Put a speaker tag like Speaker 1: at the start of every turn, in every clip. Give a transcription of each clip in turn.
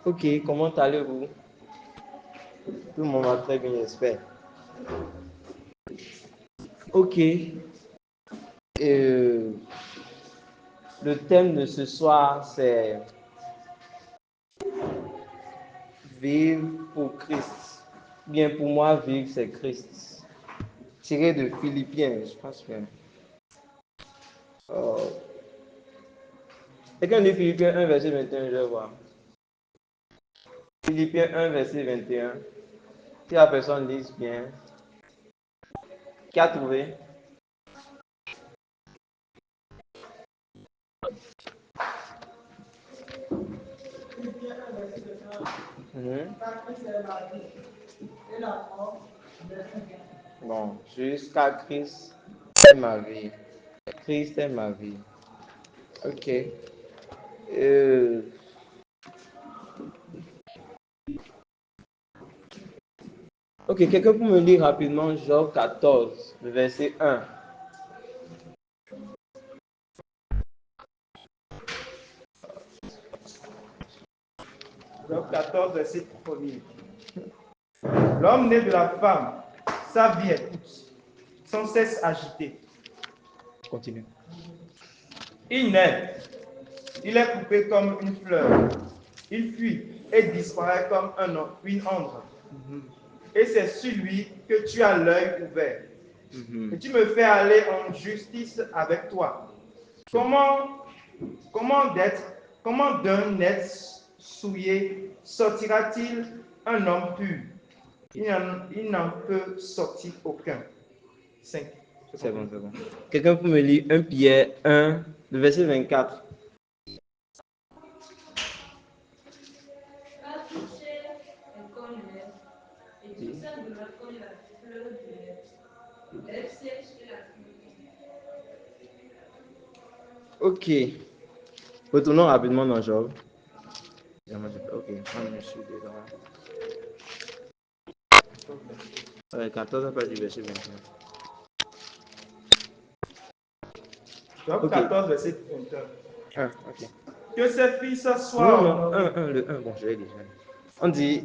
Speaker 1: Ok, comment allez-vous? Tout le monde va très bien, j'espère. Ok. Euh, le thème de ce soir, c'est vivre pour Christ. Bien pour moi, vivre, c'est Christ. Tiré de Philippiens, je pense bien. Quelqu'un dit Philippiens 1, verset 21, je vais voir. Philippiens 1, verset 21. Si la personne lise bien. Qui a trouvé? Bon, jusqu'à Christ est ma vie. Christ est ma vie. Ok. Ok, quelqu'un peut me lire rapidement Job 14, verset 1.
Speaker 2: Job 14, verset 1. L'homme né de la femme, sa vie est toute, sans cesse agitée.
Speaker 1: Continue.
Speaker 2: Il naît, il est coupé comme une fleur. Il fuit et disparaît comme une ombre. Et c'est sur lui que tu as l'œil ouvert. Et tu me fais aller en justice avec toi. Comment d'un être souillé sortira-t-il un homme pur? Il n'en peut sortir aucun. 5.
Speaker 1: C'est bon, c'est bon. Quelqu'un peut me lire 1 Pierre 1, le verset 24.
Speaker 3: Car toute chair est comme l'herbe, et toute sa gloire comme la fleur de l'herbe. L'herbe sèche et la fleur tombe.
Speaker 1: Ok. Retournons rapidement dans Job. Ok, je suis dedans. 14 à partir du verset 21.
Speaker 2: Job 14, verset 21.
Speaker 1: Ok.
Speaker 2: Que ses fils soient
Speaker 1: Non,
Speaker 2: honorés.
Speaker 1: le 1, bon, je l'ai déjà. On dit,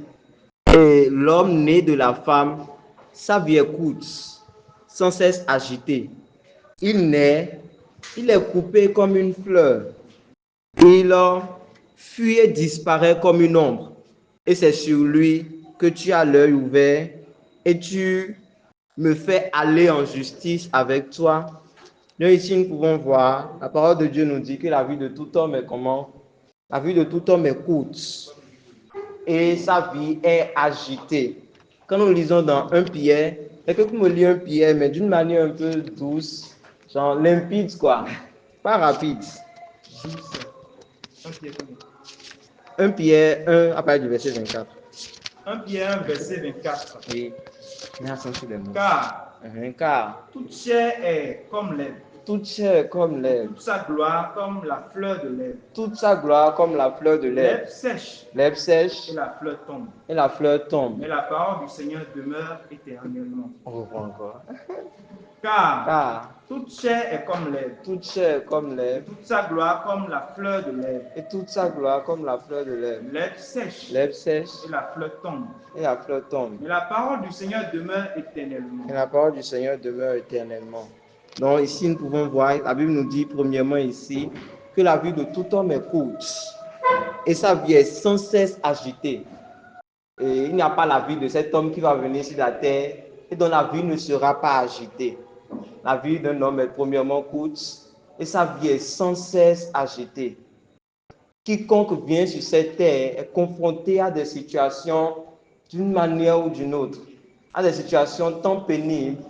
Speaker 1: et l'homme né de la femme, sa vie est courte, sans cesse agité. Il naît, il est coupé comme une fleur. Il fuit et disparaît comme une ombre. Et c'est sur lui que tu as l'œil ouvert et tu me fais aller en justice avec toi. Nous ici, nous pouvons voir, la parole de Dieu nous dit que la vie de tout homme est comment? La vie de tout homme est courte et sa vie est agitée. Quand nous lisons dans 1 Pierre, quelqu'un peut me lire 1 Pierre, mais d'une manière un peu douce, genre limpide, quoi. Pas rapide. 1 Pierre 1, à partir du verset 24.
Speaker 2: 1 Pierre 1, verset 24.
Speaker 1: Oui, merci sur les mots.
Speaker 2: Car toute chair est comme l'herbe.
Speaker 1: Toute chair comme l'herbe.
Speaker 2: Toute sa gloire comme la fleur de l'herbe.
Speaker 1: Toute sa gloire comme la fleur de l'herbe.
Speaker 2: L'herbe sèche.
Speaker 1: L'herbe sèche.
Speaker 2: Et la fleur tombe.
Speaker 1: Et la fleur tombe.
Speaker 2: Mais la parole du Seigneur demeure éternellement.
Speaker 1: On reprend encore.
Speaker 2: Car toute chair est comme l'herbe.
Speaker 1: Toute chair comme l'herbe.
Speaker 2: Et toute sa gloire comme la fleur de l'herbe.
Speaker 1: Et toute sa gloire comme la fleur de l'herbe.
Speaker 2: L'herbe sèche.
Speaker 1: L'herbe sèche.
Speaker 2: Et la fleur tombe.
Speaker 1: Et la fleur tombe.
Speaker 2: Mais la parole du Seigneur demeure éternellement.
Speaker 1: Et la parole du Seigneur demeure éternellement. Donc ici, nous pouvons voir, la Bible nous dit premièrement ici, que la vie de tout homme est courte. Et sa vie est sans cesse agitée. Et il n'y a pas la vie de cet homme qui va venir sur la terre et dont la vie ne sera pas agitée. La vie d'un homme est premièrement courte et sa vie est sans cesse agitée. Quiconque vient sur cette terre est confronté à des situations d'une manière ou d'une autre, à des situations tant pénibles,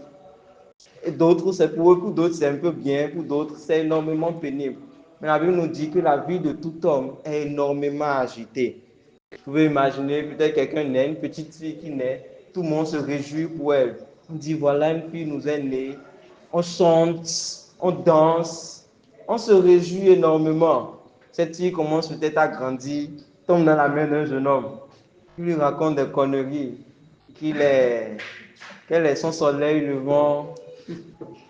Speaker 1: et d'autres, c'est pour eux, pour d'autres, c'est un peu bien, pour d'autres, c'est énormément pénible. Mais la Bible nous dit que la vie de tout homme est énormément agitée. Vous pouvez imaginer, peut-être quelqu'un naît, une petite fille qui naît, tout le monde se réjouit pour elle. On dit, voilà, une fille nous est née, on chante, on danse, on se réjouit énormément. Cette fille commence peut-être à grandir, tombe dans la main d'un jeune homme, il lui raconte des conneries. quel est son soleil levant,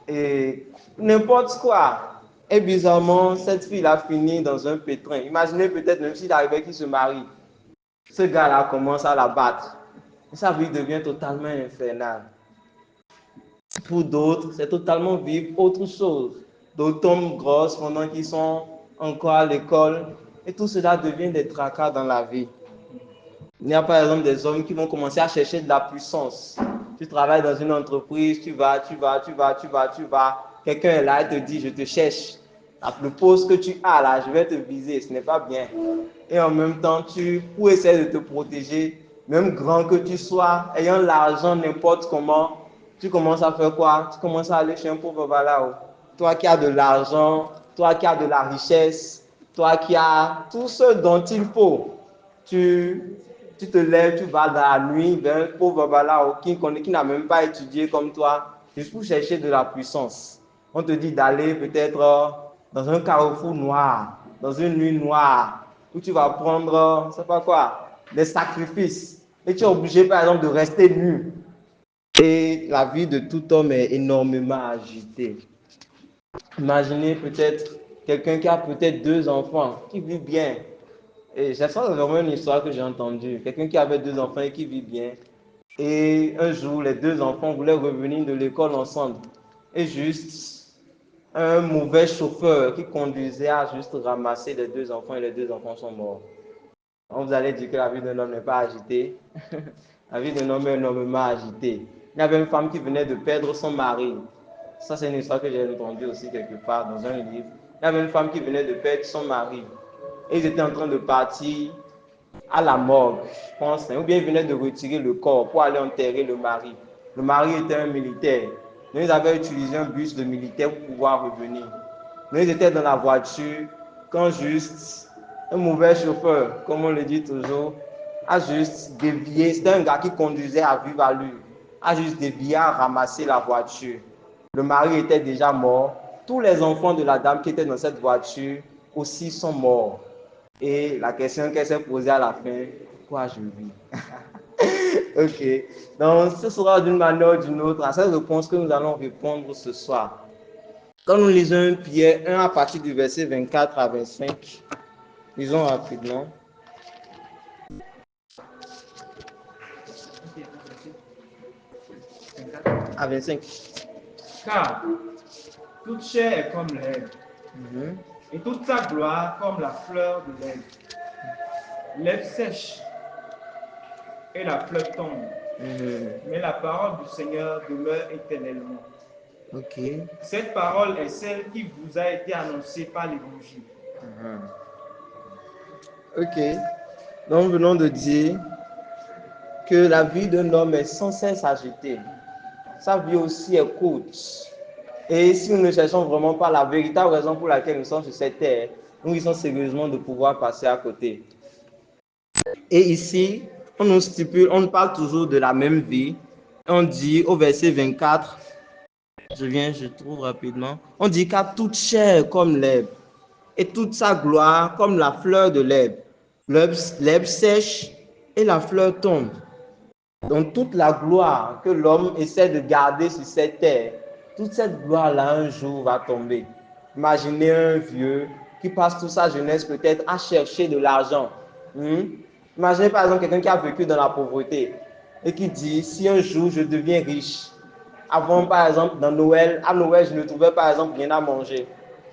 Speaker 1: et n'importe quoi. Et bizarrement, cette fille a fini dans un pétrin. Imaginez peut-être même s'il arrivait qu'il se marie. Ce gars-là commence à la battre. Et sa vie devient totalement infernale. Pour d'autres, c'est totalement vivre autre chose. D'autres tombent grosses pendant qu'ils sont encore à l'école. Et tout cela devient des tracas dans la vie. Il y a par exemple des hommes qui vont commencer à chercher de la puissance. Tu travailles dans une entreprise, tu vas. Quelqu'un est là et te dit, je te cherche. Le poste que tu as là, je vais te viser, ce n'est pas bien. Et en même temps, pour essayer de te protéger, même grand que tu sois, ayant l'argent n'importe comment, tu commences à faire quoi? Tu commences à aller chez un pauvre balao. Toi qui as de l'argent, toi qui as de la richesse, toi qui as tout ce dont il faut, tu te lèves, tu vas dans la nuit vers un pauvre balao qui n'a même pas étudié comme toi, juste pour chercher de la puissance. On te dit d'aller peut-être dans un carrefour noir, dans une nuit noire, où tu vas prendre, je sais pas quoi, des sacrifices. Et tu es obligé, par exemple, de rester nu. Et la vie de tout homme est énormément agitée. Imaginez peut-être quelqu'un qui a peut-être 2 enfants, qui vit bien. Et ça, c'est vraiment une histoire que j'ai entendue. Quelqu'un qui avait 2 enfants et qui vit bien. Et un jour, les 2 enfants voulaient revenir de l'école ensemble. Et juste, un mauvais chauffeur qui conduisait a juste ramassé les 2 enfants et les 2 enfants sont morts. On vous allait dire que la vie d'un homme n'est pas agitée. La vie d'un homme est énormément agitée. Il y avait une femme qui venait de perdre son mari. Ça, c'est une histoire que j'ai entendue aussi quelque part dans un livre. Il y avait une femme qui venait de perdre son mari. Et ils étaient en train de partir à la morgue, je pense. Ou bien ils venaient de retirer le corps pour aller enterrer le mari. Le mari était un militaire. Donc, ils avaient utilisé un bus de militaire pour pouvoir revenir. Donc, ils étaient dans la voiture quand juste un mauvais chauffeur, comme on le dit toujours, a juste dévié. C'était un gars qui conduisait à vive allure. A juste dévié à ramasser la voiture. Le mari était déjà mort. Tous les enfants de la dame qui étaient dans cette voiture aussi sont morts. Et la question qu'elle s'est posée à la fin, pourquoi je vis? Ok. Donc, ce sera d'une manière ou d'une autre à cette réponse que nous allons répondre ce soir. Quand nous lisons Pierre 1 à partir du verset 24 à 25, lisons rapidement. À 25.
Speaker 2: Car toute chair est comme l'herbe, et toute sa gloire comme la fleur de l'herbe. L'herbe sèche et la fleur tombe, mais la parole du Seigneur demeure éternellement.
Speaker 1: Ok.
Speaker 2: Cette parole est celle qui vous a été annoncée par l'Évangile.
Speaker 1: Ok. Donc, nous venons de dire que la vie d'un homme est sans cesse agitée. Sa vie aussi est courte. Et si nous ne cherchons vraiment pas la véritable raison pour laquelle nous sommes sur cette terre, nous risquons sérieusement de pouvoir passer à côté. Et ici, on nous stipule, on parle toujours de la même vie. On dit au verset 24, je trouve rapidement, on dit qu'à toute chair comme l'herbe, et toute sa gloire comme la fleur de l'herbe. L'herbe sèche et la fleur tombe. Donc toute la gloire que l'homme essaie de garder sur cette terre, toute cette gloire-là un jour va tomber. Imaginez un vieux qui passe toute sa jeunesse peut-être à chercher de l'argent. Imaginez par exemple quelqu'un qui a vécu dans la pauvreté et qui dit, si un jour je deviens riche, avant par exemple à Noël, je ne trouvais par exemple rien à manger.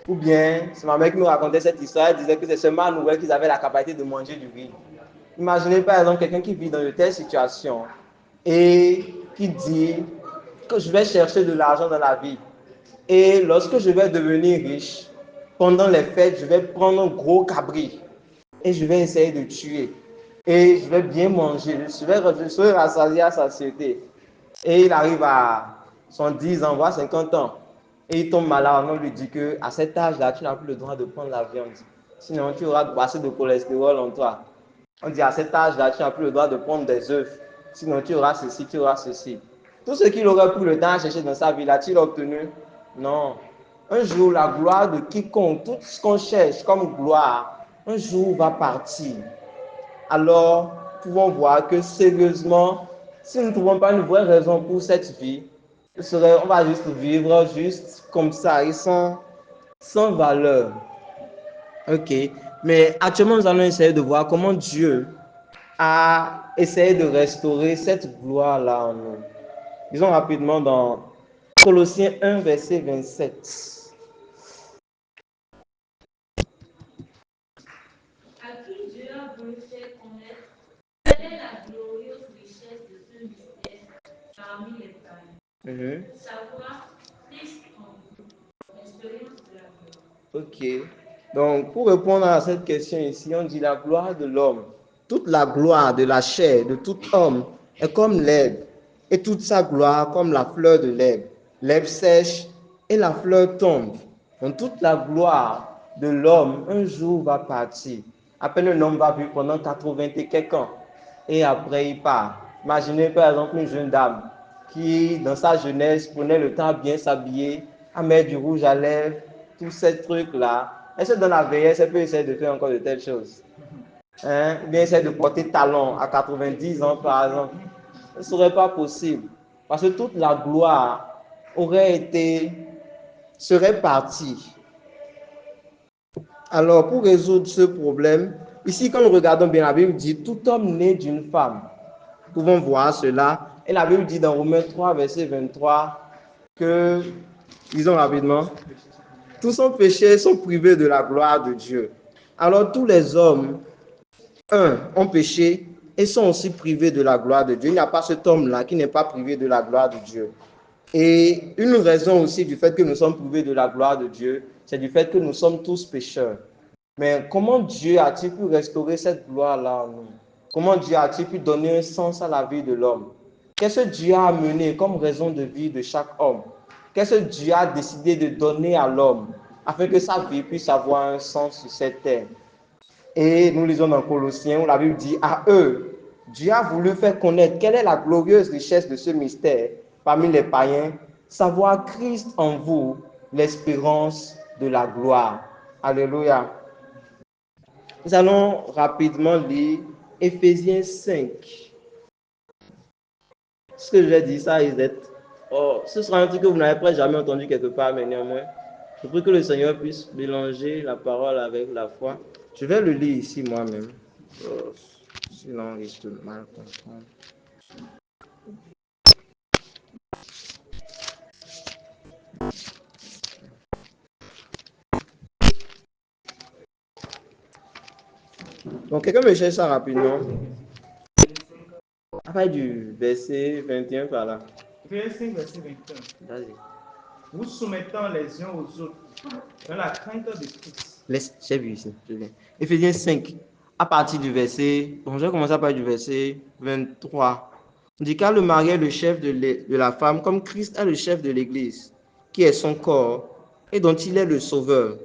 Speaker 1: Ou bien, c'est ma mère qui nous racontait cette histoire, elle disait que c'est seulement à Noël qu'ils avaient la capacité de manger du riz. Imaginez par exemple quelqu'un qui vit dans de telles situations et qui dit que je vais chercher de l'argent dans la vie. Et lorsque je vais devenir riche, pendant les fêtes, je vais prendre un gros cabri et je vais essayer de tuer. Et je vais bien manger, je serai rassasié à satiété. Et il arrive à 110 ans, voire 50 ans. Et il tombe malade, on lui dit qu'à cet âge-là, tu n'as plus le droit de prendre la viande. Sinon, tu auras assez de cholestérol en toi. On dit à cet âge-là, tu n'as plus le droit de prendre des œufs. Sinon, tu auras ceci, tu auras ceci. Tout ce qu'il aurait pris le temps à chercher dans sa vie, l'a-t-il obtenu? Non. Un jour, la gloire de quiconque, tout ce qu'on cherche comme gloire, un jour va partir. Alors, nous pouvons voir que sérieusement, Si nous ne trouvons pas une vraie raison pour cette vie, on va juste vivre juste comme ça et sans valeur. Ok, mais actuellement nous allons essayer de voir comment Dieu a essayé de restaurer cette gloire-là en nous. Disons rapidement dans Colossiens 1, verset 27.
Speaker 3: À qui Dieu a voulu faire connaître quelle est la glorieuse richesse de ce mystère parmi les païens. Savoir Christ en vous, l'expérience de la gloire.
Speaker 1: Ok. Donc, pour répondre à cette question ici, on dit la gloire de l'homme. Toute la gloire de la chair, de tout homme, est comme l'herbe, et toute sa gloire comme la fleur de l'herbe. L'herbe sèche et la fleur tombe. Donc, toute la gloire de l'homme, un jour, va partir. À peine un homme va vivre pendant 80 et quelques ans, et après, il part. Imaginez, par exemple, une jeune dame qui, dans sa jeunesse, prenait le temps à bien s'habiller, à mettre du rouge à lèvres, tous ces trucs-là. Elle se donne la vieillesse, elle peut essayer de faire encore de telles choses. Hein? Ou bien essayer de porter talons à 90 ans, par exemple. Ce ne serait pas possible. Parce que toute la gloire serait partie. Alors, pour résoudre ce problème, ici, quand nous regardons bien, la Bible dit tout homme né d'une femme. Nous pouvons voir cela. Et la Bible dit dans Romains 3, verset 23, que, disons rapidement, tous sont péchés, sont privés de la gloire de Dieu. Alors tous les hommes, ont péché et sont aussi privés de la gloire de Dieu. Il n'y a pas cet homme-là qui n'est pas privé de la gloire de Dieu. Et une raison aussi du fait que nous sommes privés de la gloire de Dieu, c'est du fait que nous sommes tous pécheurs. Mais comment Dieu a-t-il pu restaurer cette gloire-là en nous? Comment Dieu a-t-il pu donner un sens à la vie de l'homme? Qu'est-ce que Dieu a amené comme raison de vie de chaque homme? Qu'est-ce que Dieu a décidé de donner à l'homme afin que sa vie puisse avoir un sens sur cette terre? Et nous lisons dans Colossiens où la Bible dit à eux, Dieu a voulu faire connaître quelle est la glorieuse richesse de ce mystère parmi les païens, savoir Christ en vous, l'espérance de la gloire. Alléluia. Nous allons rapidement lire Éphésiens 5. Ce que je vais dire, ça risque d'être. Oh, ce sera un truc que vous n'avez presque jamais entendu quelque part, mais néanmoins, je prie que le Seigneur puisse mélanger la parole avec la foi. Je vais le lire ici moi-même. Oh, sinon, on risque de mal comprendre. Donc, quelqu'un me cherche ça rapidement. À partir du verset 21 par là.
Speaker 2: Verset 21.
Speaker 1: Vas-y.
Speaker 2: Vous soumettant les uns aux autres dans la crainte de Christ.
Speaker 1: J'ai vu ici. Éphésiens 5, à partir du verset. Bon, je vais commencer à partir du verset 23. On dit car le mari est le chef de la femme, comme Christ est le chef de l'Église, qui est son corps et dont il est le sauveur.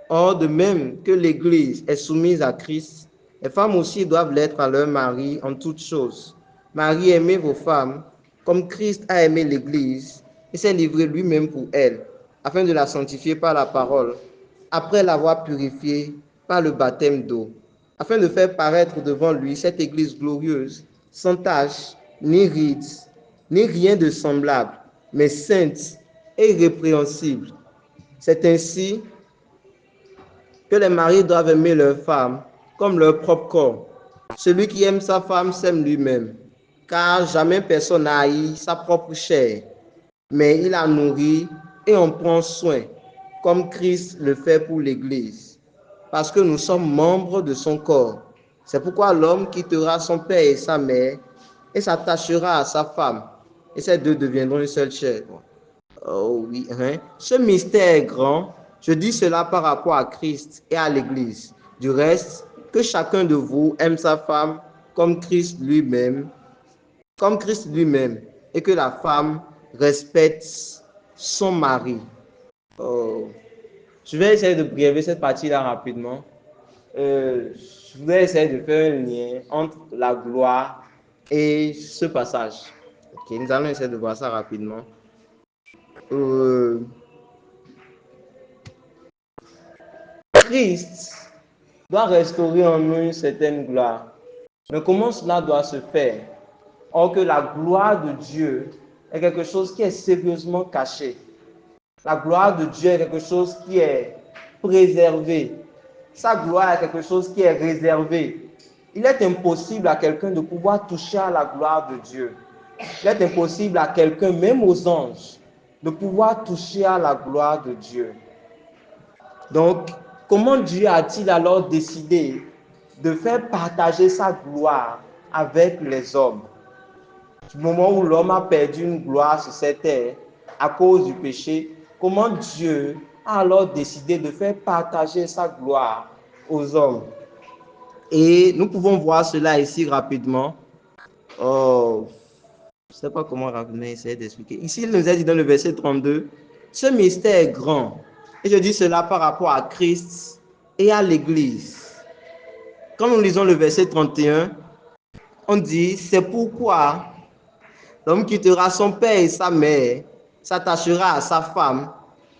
Speaker 1: Or, de même que l'Église est soumise à Christ, les femmes aussi doivent l'être à leur mari en toutes choses. Marie, aimez vos femmes, comme Christ a aimé l'Église et s'est livré lui-même pour elle, afin de la sanctifier par la parole, après l'avoir purifiée par le baptême d'eau, afin de faire paraître devant lui cette Église glorieuse, sans tache, ni rides, ni rien de semblable, mais sainte et irrépréhensible. C'est ainsi que les maris doivent aimer leurs femmes comme leur propre corps. Celui qui aime sa femme s'aime lui-même, car jamais personne n'a haï sa propre chair, mais il la nourrit et en prend soin, comme Christ le fait pour l'Église, parce que nous sommes membres de son corps. C'est pourquoi l'homme quittera son père et sa mère et s'attachera à sa femme, et ces deux deviendront une seule chair. Oh oui, hein? Ce mystère est grand. Je dis cela par rapport à Christ et à l'Église. Du reste, que chacun de vous aime sa femme comme Christ lui-même, et que la femme respecte son mari. Oh. Je vais essayer de brièver cette partie-là rapidement. Je voudrais essayer de faire un lien entre la gloire et ce passage. Ok, nous allons essayer de voir ça rapidement. Christ doit restaurer en nous une certaine gloire. Mais comment cela doit se faire? Or que la gloire de Dieu est quelque chose qui est sérieusement caché. La gloire de Dieu est quelque chose qui est préservé. Sa gloire est quelque chose qui est réservé. Il est impossible à quelqu'un de pouvoir toucher à la gloire de Dieu. Il est impossible à quelqu'un, même aux anges, de pouvoir toucher à la gloire de Dieu. Donc, comment Dieu a-t-il alors décidé de faire partager sa gloire avec les hommes? Du moment où l'homme a perdu une gloire sur cette terre à cause du péché, comment Dieu a alors décidé de faire partager sa gloire aux hommes? Et nous pouvons voir cela ici rapidement. Oh, je ne sais pas comment rapidement essayer d'expliquer. Ici, il nous a dit dans le verset 32, ce mystère est grand. Et je dis cela par rapport à Christ et à l'Église. Quand nous lisons le verset 31, on dit, c'est pourquoi l'homme quittera son père et sa mère, s'attachera à sa femme,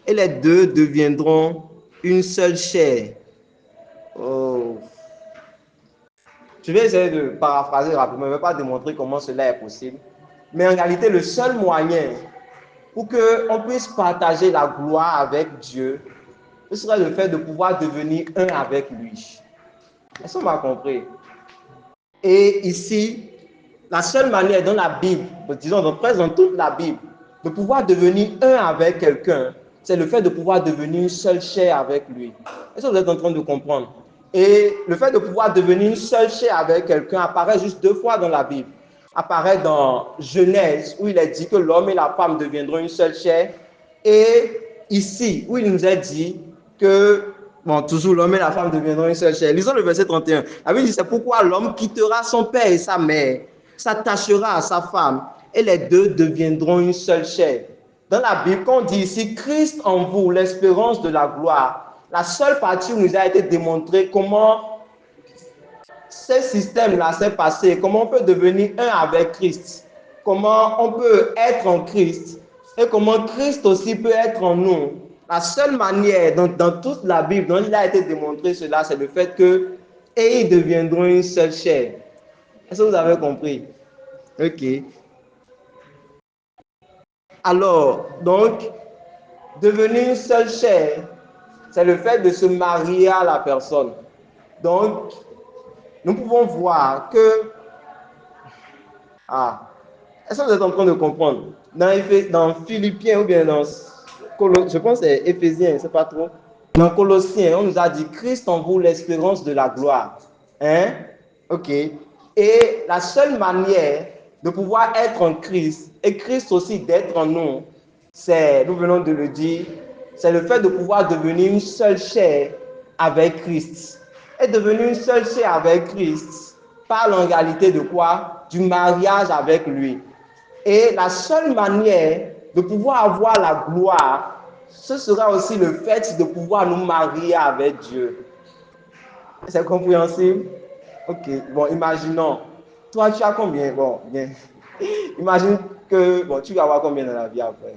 Speaker 1: et les deux deviendront une seule chair. Oh. Je vais essayer de paraphraser rapidement, je ne vais pas démontrer comment cela est possible. Mais en réalité, le seul moyen pour qu'on puisse partager la gloire avec Dieu, ce serait le fait de pouvoir devenir un avec lui. Est-ce qu'on m'a compris? Et ici, la seule manière dans la Bible, disons dans toute la Bible, de pouvoir devenir un avec quelqu'un, c'est le fait de pouvoir devenir une seule chair avec lui. Est-ce que vous êtes en train de comprendre? Et le fait de pouvoir devenir une seule chair avec quelqu'un apparaît juste 2 fois dans la Bible. Apparaît dans Genèse, où il est dit que l'homme et la femme deviendront une seule chair. Et ici, où il nous est dit que, bon, toujours l'homme et la femme deviendront une seule chair. Lisons le verset 31. La Bible dit, c'est pourquoi l'homme quittera son père et sa mère, s'attachera à sa femme, et les deux deviendront une seule chair. Dans la Bible, quand on dit ici, Christ en vous, l'espérance de la gloire, la seule partie où nous a été démontré comment ce système-là s'est passé, comment on peut devenir un avec Christ, comment on peut être en Christ, et comment Christ aussi peut être en nous. La seule manière dans toute la Bible dont il a été démontré cela, c'est le fait que et ils deviendront une seule chair. Est-ce que vous avez compris? Ok. Alors, donc, devenir une seule chair, c'est le fait de se marier à la personne. Donc, nous pouvons voir que... Ah, est-ce que vous êtes en train de comprendre? Dans Philippiens ou bien dans... Je pense que c'est Éphésiens, je ne sais pas trop. Dans Colossiens, on nous a dit Christ en vous, l'espérance de la gloire. Hein? Ok. Et la seule manière de pouvoir être en Christ, et Christ aussi d'être en nous, c'est, nous venons de le dire, c'est le fait de pouvoir devenir une seule chair avec Christ. Et devenir une seule chair avec Christ parle en réalité de quoi? Du mariage avec lui. Et la seule manière de pouvoir avoir la gloire, ce sera aussi le fait de pouvoir nous marier avec Dieu. C'est compréhensible? Ok, bon, imaginons. Toi, tu as combien? Bon, bien. Imagine que, bon, tu vas avoir combien dans la vie après?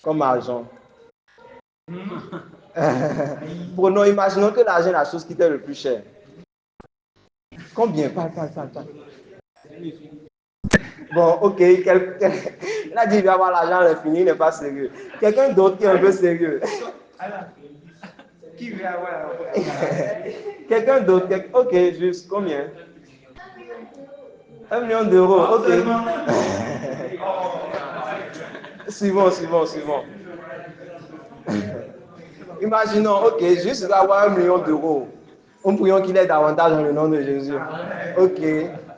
Speaker 1: Comme argent. Prenons, imaginons que l'argent est la chose qui t'est le plus cher. Combien? Parle. Bon, ok. Il a dit qu'il va avoir l'argent à l'infini, il n'est pas sérieux. Quelqu'un d'autre qui est un peu sérieux.
Speaker 2: Qui veut avoir
Speaker 1: Quelqu'un d'autre. Ok, juste combien? 1 million d'euros. Ok. Suivons. Imaginons, ok, juste avoir 1 million d'euros. Nous prions qu'il ait davantage dans le nom de Jésus. Ok.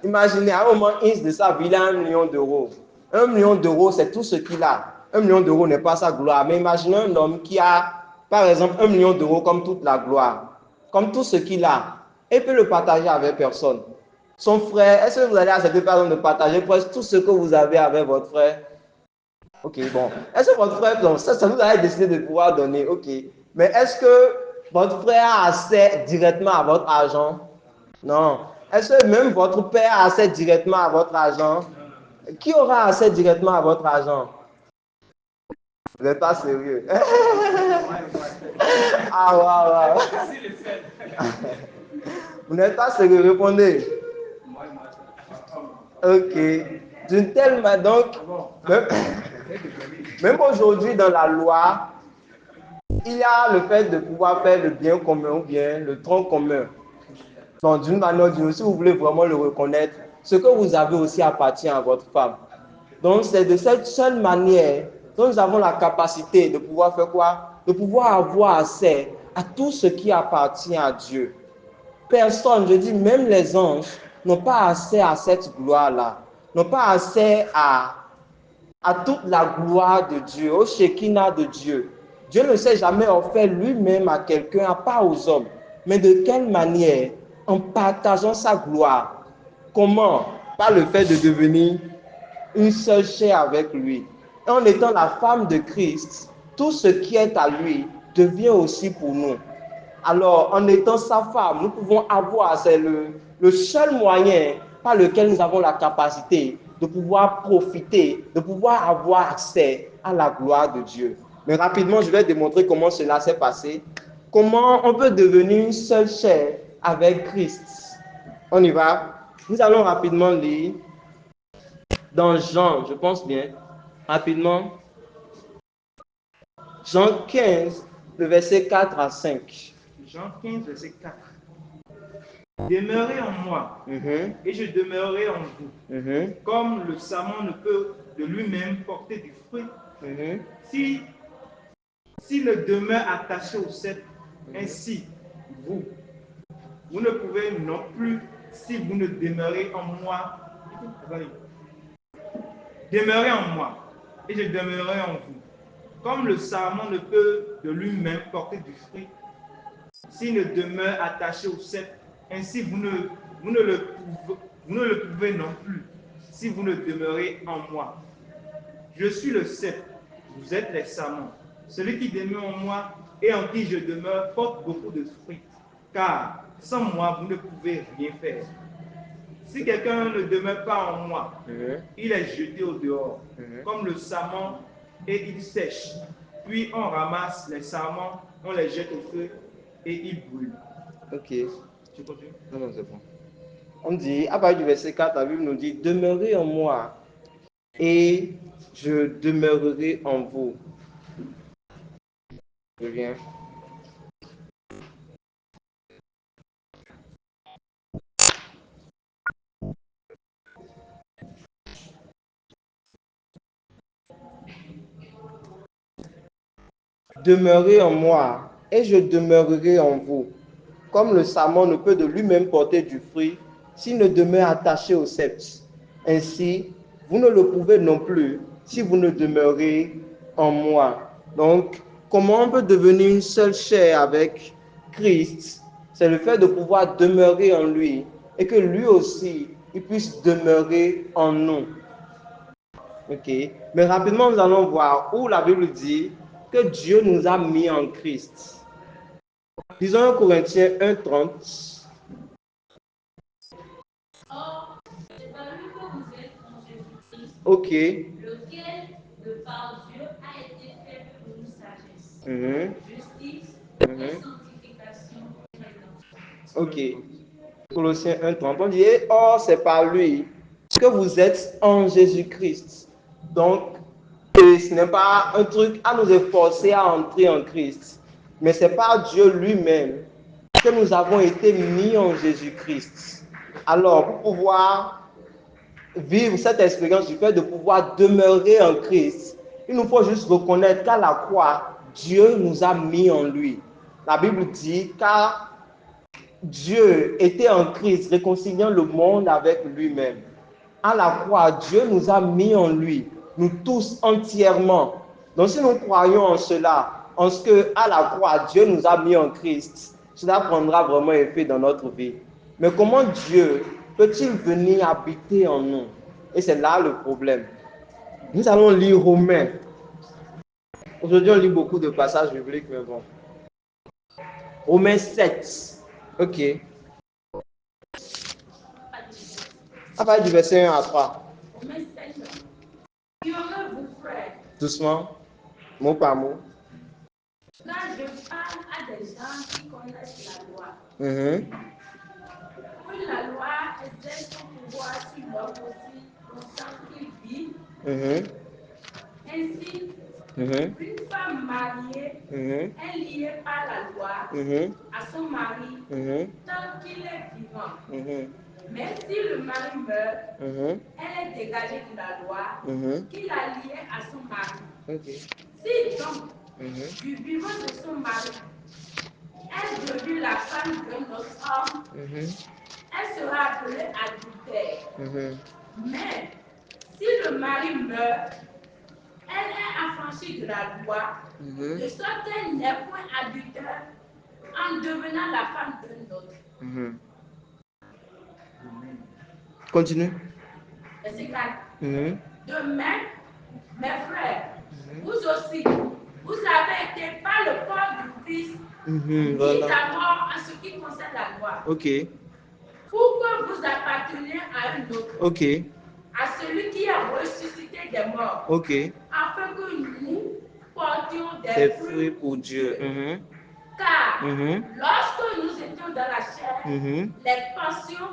Speaker 1: Imaginez, à un moment de sa vie, il a 1 million d'euros. 1 million d'euros, c'est tout ce qu'il a. 1 million d'euros n'est pas sa gloire. Mais imaginez un homme qui a, par exemple, 1 million d'euros comme toute la gloire, comme tout ce qu'il a, et peut le partager avec personne. Son frère, est-ce que vous allez accepter, par exemple, de partager presque tout ce que vous avez avec votre frère? Ok, bon. Est-ce que votre frère, donc, ça vous allez décider de pouvoir donner, ok. Mais est-ce que votre frère a accès directement à votre argent? Non. Est-ce que même votre père a accès directement à votre argent? Qui aura accès directement à votre argent? Vous n'êtes pas sérieux. Ah, waouh. Vous n'êtes pas sérieux, répondez. Ok. D'une telle manière, donc, même aujourd'hui dans la loi, il y a le fait de pouvoir faire le bien commun ou bien le tronc commun. Donc, d'une manière ou d'une autre, si vous voulez vraiment le reconnaître, ce que vous avez aussi appartient à votre femme. Donc, c'est de cette seule manière dont nous avons la capacité de pouvoir faire quoi? De pouvoir avoir accès à tout ce qui appartient à Dieu. Personne, je dis même les anges, n'ont pas accès à cette gloire-là, n'ont pas accès à toute la gloire de Dieu, au Shekinah de Dieu. Dieu ne s'est jamais offert lui-même à quelqu'un, à part aux hommes. Mais de quelle manière? En partageant sa gloire. Comment? Par le fait de devenir une seule chair avec lui. Et en étant la femme de Christ, tout ce qui est à lui devient aussi pour nous. Alors, en étant sa femme, nous pouvons avoir, c'est le seul moyen par lequel nous avons la capacité de pouvoir profiter, de pouvoir avoir accès à la gloire de Dieu. Mais rapidement, je vais démontrer comment cela s'est passé. Comment on peut devenir une seule chair avec Christ. On y va. Nous allons rapidement lire dans Jean, je pense bien, rapidement. Jean 15, le verset 4 à 5.
Speaker 2: Jean 15, verset 4. Demeurez en moi, et je demeurerai en vous. Comme le sarment ne peut de lui-même porter du fruit, s'il demeure attaché au cep, ainsi vous ne pouvez non plus si vous ne demeurez en moi. Demeurez en moi, et je demeurerai en vous. Comme le sarment ne peut de lui-même porter du fruit, s'il ne demeure attaché au cep, ainsi vous ne le pouvez non plus si vous ne demeurez en moi. Je suis le cep, vous êtes les sarments. Celui qui demeure en moi et en qui je demeure porte beaucoup de fruits, car sans moi vous ne pouvez rien faire. Si quelqu'un ne demeure pas en moi, il est jeté au dehors, comme le sarment, et il sèche. Puis on ramasse les sarments, on les jette au feu et ils brûlent.
Speaker 1: Ok.
Speaker 2: Tu continues?
Speaker 1: Non, c'est bon. On dit, à partir du verset 4, la Bible nous dit, demeurez en moi et je demeurerai en vous. Je viens. Demeurez en moi et je demeurerai en vous. Comme le sarment ne peut de lui-même porter du fruit s'il ne demeure attaché au cep. Ainsi, vous ne le pouvez non plus si vous ne demeurez en moi. Donc, comment on peut devenir une seule chair avec Christ? C'est le fait de pouvoir demeurer en lui et que lui aussi, il puisse demeurer en nous. Ok. Mais rapidement, nous allons voir où la Bible dit que Dieu nous a mis en Christ. Disons 1 Corinthiens 1:30.
Speaker 3: Or, c'est par lui que vous êtes en Jésus-Christ,
Speaker 1: Ok.
Speaker 3: lequel, de par Dieu, a été fait pour nous sagesse, justice et sanctification et rédemption.
Speaker 1: Ok. Colossiens 1:30. On dit, or, c'est par lui que vous êtes en Jésus-Christ. Donc, ce n'est pas un truc à nous efforcer à entrer en Christ, mais c'est par Dieu lui-même que nous avons été mis en Jésus-Christ. Alors, pour pouvoir vivre cette expérience du fait de pouvoir demeurer en Christ, il nous faut juste reconnaître qu'à la croix, Dieu nous a mis en lui. La Bible dit, car Dieu était en Christ, réconciliant le monde avec lui-même. À la croix, Dieu nous a mis en lui, nous tous entièrement. Donc si nous croyons en cela, en ce que à la croix, Dieu nous a mis en Christ, cela prendra vraiment effet dans notre vie. Mais comment Dieu peut-il venir habiter en nous? Et c'est là le problème. Nous allons lire Romains. Aujourd'hui, on lit beaucoup de passages bibliques, mais bon. Romains 7. Ok. À partir du verset 1 à 3.
Speaker 3: Heureux-vous, frères,
Speaker 1: Doucement, mot par mot.
Speaker 3: car je parle à des gens qui connaissent la loi. Que la loi exerce son pouvoir sur l'homme aussi, longtemps qu'il Ainsi,
Speaker 1: Mhm.
Speaker 3: une femme mariée
Speaker 1: Mhm.
Speaker 3: est liée par la loi
Speaker 1: Mhm.
Speaker 3: à son mari
Speaker 1: Mhm.
Speaker 3: tant qu'il est vivant.
Speaker 1: Mhm.
Speaker 3: Mais si le mari meurt,
Speaker 1: Mhm.
Speaker 3: elle est dégagée de la loi
Speaker 1: Mhm.
Speaker 3: qui la liait à son mari.
Speaker 1: Ok.
Speaker 3: Si donc,
Speaker 1: Mhm.
Speaker 3: du vivant de son mari, elle devient la femme d'un autre homme,
Speaker 1: Mhm.
Speaker 3: elle sera appelée adultère.
Speaker 1: Mhm.
Speaker 3: Mais si le mari meurt, elle est affranchie de la loi,
Speaker 1: Mhm.
Speaker 3: de sorte qu'elle n'est point adultère en devenant la femme d'un autre.
Speaker 1: Mhm. Continue.
Speaker 3: Verset 4.
Speaker 1: Mhm.
Speaker 3: De même, mes frères,
Speaker 1: Mhm.
Speaker 3: vous aussi, vous avez été par le corps du Christ
Speaker 1: Mhm.
Speaker 3: mis
Speaker 1: Voilà.
Speaker 3: à mort en ce qui concerne la loi,
Speaker 1: Ok.
Speaker 3: pour que vous apparteniez à un autre,
Speaker 1: Ok.
Speaker 3: à celui qui a ressuscité des morts,
Speaker 1: Ok.
Speaker 3: afin que nous portions
Speaker 1: Des
Speaker 3: des
Speaker 1: fruits
Speaker 3: fruits
Speaker 1: pour Dieu. Mhm.
Speaker 3: Car
Speaker 1: Mhm.
Speaker 3: lorsque nous étions dans la chair,
Speaker 1: Mhm.
Speaker 3: les passions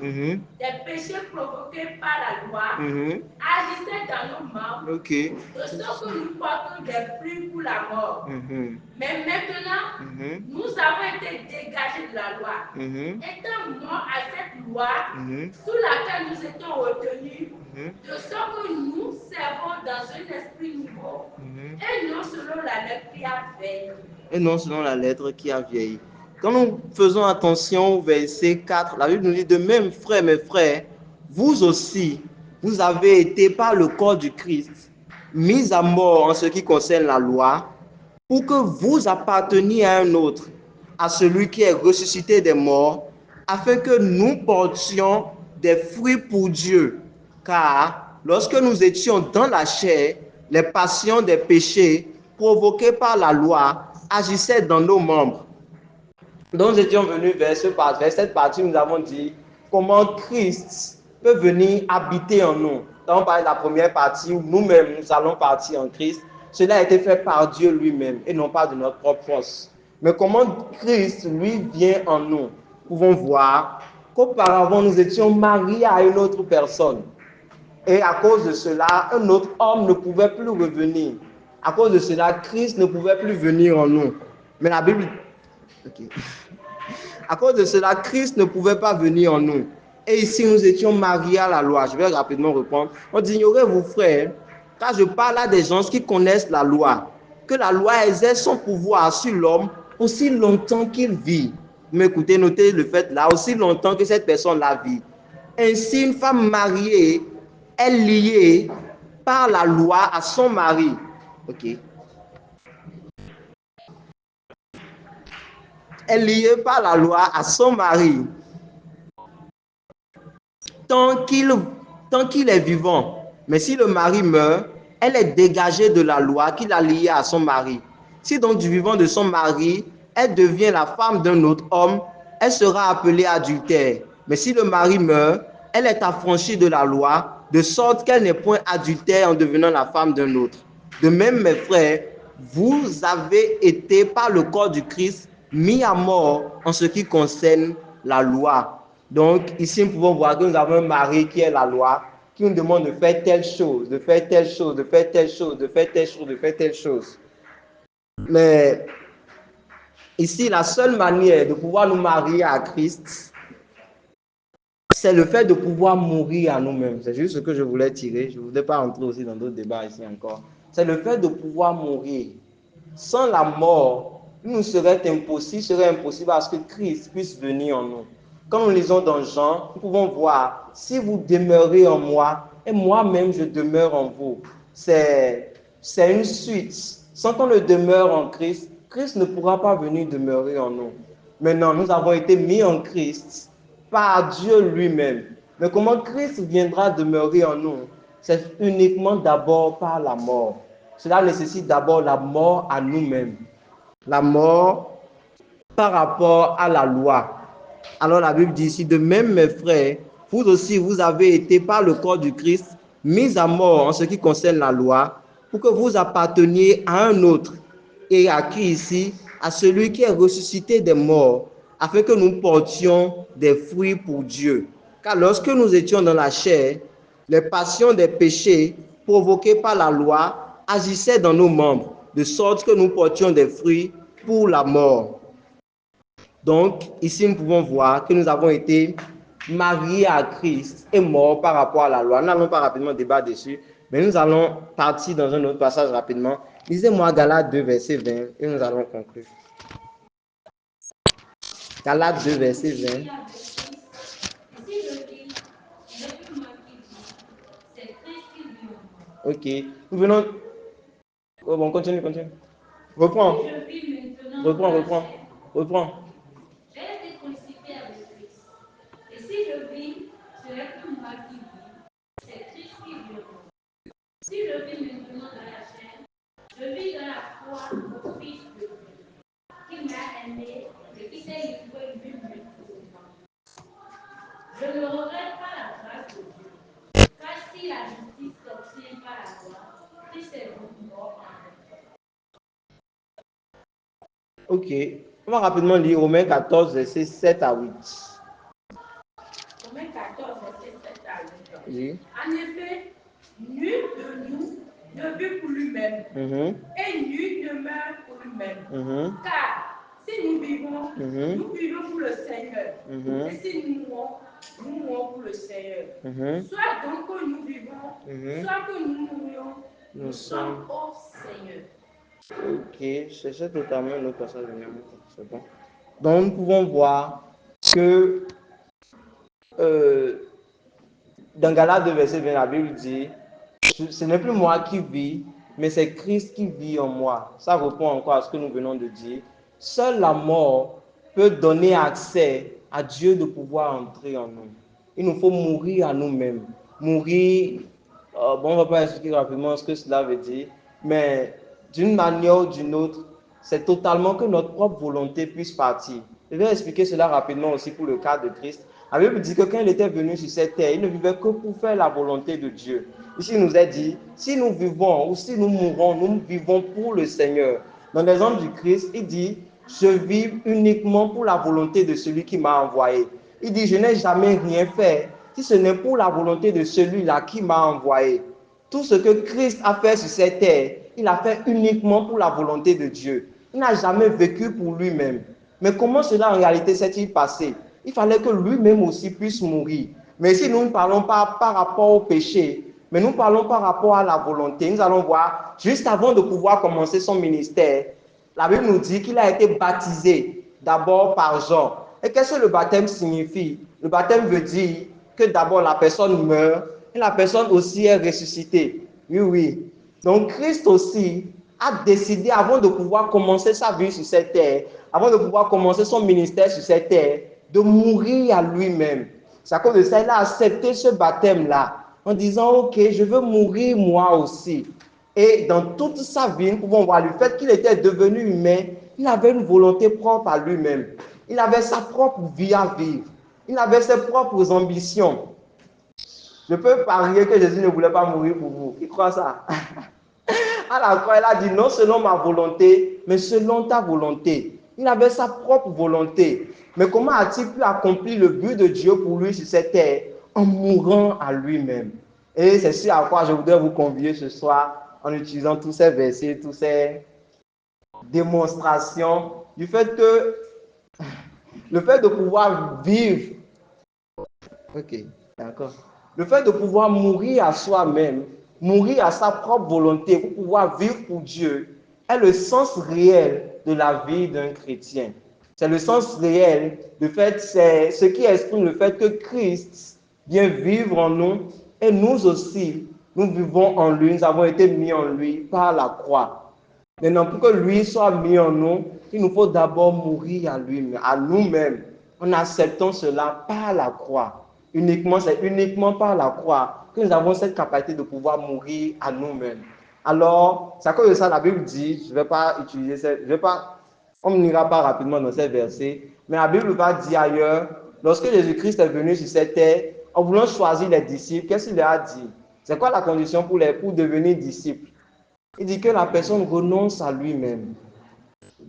Speaker 1: Mhm.
Speaker 3: des péchés provoqués par la loi
Speaker 1: Mhm.
Speaker 3: agissaient dans nos membres,
Speaker 1: Ok.
Speaker 3: de sorte que nous portons des fruits pour la mort.
Speaker 1: Mhm.
Speaker 3: Mais maintenant,
Speaker 1: Mhm.
Speaker 3: nous avons été dégagés de la loi,
Speaker 1: Mhm.
Speaker 3: étant morts à cette loi
Speaker 1: Mhm.
Speaker 3: sous laquelle nous étions retenus,
Speaker 1: Mhm.
Speaker 3: de sorte que nous servons dans un esprit nouveau,
Speaker 1: Mhm.
Speaker 3: et non selon la lettre qui a veillé.
Speaker 1: Et non selon la lettre qui a vieilli. Quand nous faisons attention au verset 4, la Bible nous dit de même, frères, mes frères, vous aussi, vous avez été par le corps du Christ mis à mort en ce qui concerne la loi, pour que vous apparteniez à un autre, à celui qui est ressuscité des morts, afin que nous portions des fruits pour Dieu. Car lorsque nous étions dans la chair, les passions des péchés provoqués par la loi agissaient dans nos membres. Donc nous étions venus vers cette partie, nous avons dit comment Christ peut venir habiter en nous. Quand on parle de la première partie où nous-mêmes nous allons partir en Christ, cela a été fait par Dieu lui-même et non pas de notre propre force. Mais comment Christ, lui, vient en nous, nous pouvons voir qu'auparavant nous étions mariés à une autre personne. Et à cause de cela, un autre homme ne pouvait plus revenir. À cause de cela, Christ ne pouvait plus venir en nous. Mais la Bible... Okay. À cause de cela, Christ ne pouvait pas venir en nous. Et ici, nous étions mariés à la loi. Je vais rapidement reprendre. On dit, ignorez-vous, frères, car je parle à des gens qui connaissent la loi, que la loi exerce son pouvoir sur l'homme aussi longtemps qu'il vit. Mais écoutez, notez le fait là, aussi longtemps que cette personne la vit. Ainsi, une femme mariée est liée par la loi à son mari. Ok. Est liée par la loi à son mari tant qu'il est vivant. Mais si le mari meurt, elle est dégagée de la loi qui l'a liée à son mari. Si donc du vivant de son mari, elle devient la femme d'un autre homme, elle sera appelée adultère. Mais si le mari meurt, elle est affranchie de la loi, de sorte qu'elle n'est point adultère en devenant la femme d'un autre. De même, mes frères, vous avez été par le corps du Christ mis à mort en ce qui concerne la loi. Donc, ici, nous pouvons voir que nous avons un mari qui est la loi, qui nous demande de faire telle chose, de faire telle chose, de faire telle chose, de faire telle chose, de faire telle chose. Mais ici, la seule manière de pouvoir nous marier à Christ, c'est le fait de pouvoir mourir à nous-mêmes. C'est juste ce que je voulais tirer. Je ne voulais pas entrer aussi dans d'autres débats ici encore. C'est le fait de pouvoir mourir. Sans la mort, il nous serait impossible à ce que Christ puisse venir en nous. Quand nous lisons dans Jean, nous pouvons voir, si vous demeurez en moi, et moi-même je demeure en vous. C'est une suite. Sans qu'on ne demeure en Christ, Christ ne pourra pas venir demeurer en nous. Maintenant, nous avons été mis en Christ par Dieu lui-même. Mais comment Christ viendra demeurer en nous? C'est uniquement d'abord par la mort. Cela nécessite d'abord la mort à nous-mêmes. La mort par rapport à la loi. Alors la Bible dit ici, de même mes frères, vous aussi, vous avez été par le corps du Christ mis à mort en ce qui concerne la loi, pour que vous apparteniez à un autre. Et à qui ici? À celui qui est ressuscité des morts, afin que nous portions des fruits pour Dieu. Car lorsque nous étions dans la chair, les passions des péchés provoqués par la loi agissaient dans nos membres, de sorte que nous portions des fruits pour la mort. Donc, ici, nous pouvons voir que nous avons été mariés à Christ et morts par rapport à la loi. Nous n'allons pas rapidement débattre dessus, mais nous allons partir dans un autre passage rapidement. Lisez-moi Galates 2, verset 20, et nous allons conclure. Galates 2, verset 20. Ok, nous venons. Oh, bon, continue. Reprends.
Speaker 3: J'ai été crucifié avec Christ. Et si je vis, ce n'est plus moi qui vis, c'est Christ qui vit en moi. Si je vis maintenant dans la chair, je vis dans la foi au Fils de Dieu, qui m'a aimé et qui s'est livré lui-même pour moi. Je ne regrette pas la grâce de Dieu, car si la justice s'obtient par la loi, Christ est donc mort en moi.
Speaker 1: Ok, on va rapidement lire Romains 14, versets 7 à 8.
Speaker 4: Romains 14, verset 7 à 8.
Speaker 1: Oui.
Speaker 4: En effet, nul de nous ne vit pour lui-même, et nul ne meurt pour lui-même. Car si nous vivons, nous vivons pour le Seigneur. Et si nous mourons pour le Seigneur. Soit donc que nous vivons, soit que nous mourions, nous sommes au Seigneur.
Speaker 1: Ok, c'est totalement notre passage. C'est bon. Donc, nous pouvons voir que dans Galates 2, verset 20, la Bible dit, ce n'est plus moi qui vis, mais c'est Christ qui vit en moi. Ça répond encore à ce que nous venons de dire. Seule la mort peut donner accès à Dieu de pouvoir entrer en nous. Il nous faut mourir à nous-mêmes. Mourir, bon, on ne va pas expliquer rapidement ce que cela veut dire, mais d'une manière ou d'une autre, c'est totalement que notre propre volonté puisse partir. Je vais expliquer cela rapidement aussi pour le cas de Christ. La Bible dit que quand il était venu sur cette terre, il ne vivait que pour faire la volonté de Dieu. Ici, il nous est dit, si nous vivons ou si nous mourons, nous vivons pour le Seigneur. Dans l'exemple du Christ, il dit, je vis uniquement pour la volonté de celui qui m'a envoyé. Il dit, je n'ai jamais rien fait si ce n'est pour la volonté de celui-là qui m'a envoyé. Tout ce que Christ a fait sur cette terre, il a fait uniquement pour la volonté de Dieu. Il n'a jamais vécu pour lui-même. Mais comment cela en réalité s'est-il passé? Il fallait que lui-même aussi puisse mourir. Mais ici, nous ne parlons pas par rapport au péché, mais nous parlons par rapport à la volonté. Nous allons voir, juste avant de pouvoir commencer son ministère, la Bible nous dit qu'il a été baptisé d'abord par Jean. Et qu'est-ce que le baptême signifie? Le baptême veut dire que d'abord la personne meurt et la personne aussi est ressuscitée. Oui. Donc Christ aussi a décidé, avant de pouvoir commencer sa vie sur cette terre, avant de pouvoir commencer son ministère sur cette terre, de mourir à lui-même. C'est à cause de ça qu'il a accepté ce baptême-là, en disant, ok, je veux mourir moi aussi. Et dans toute sa vie, nous pouvons voir le fait qu'il était devenu humain, il avait une volonté propre à lui-même. Il avait sa propre vie à vivre. Il avait ses propres ambitions. Je peux parier que Jésus ne voulait pas mourir pour vous. Qui croit ça? À la croix, il a dit non selon ma volonté, mais selon ta volonté. Il avait sa propre volonté. Mais comment a-t-il pu accomplir le but de Dieu pour lui sur cette terre? En mourant à lui-même. Et c'est ce à quoi je voudrais vous convier ce soir en utilisant tous ces versets, toutes ces démonstrations du fait que le fait de pouvoir vivre, ok, d'accord, le fait de pouvoir mourir à soi-même, mourir à sa propre volonté pour pouvoir vivre pour Dieu est le sens réel de la vie d'un chrétien. C'est le sens réel, de fait, c'est ce qui exprime le fait que Christ vient vivre en nous et nous aussi, nous vivons en lui, nous avons été mis en lui par la croix. Maintenant, pour que lui soit mis en nous, il nous faut d'abord mourir à nous-mêmes, en acceptant cela par la croix. C'est uniquement par la croix que nous avons cette capacité de pouvoir mourir à nous-mêmes. Alors, c'est à cause de ça, la Bible dit, je ne vais pas utiliser ça, on n'ira pas rapidement dans ces versets, mais la Bible va dire ailleurs, lorsque Jésus-Christ est venu sur cette terre, en voulant choisir les disciples, qu'est-ce qu'il leur a dit? C'est quoi la condition pour devenir disciple? Il dit que la personne renonce à lui-même.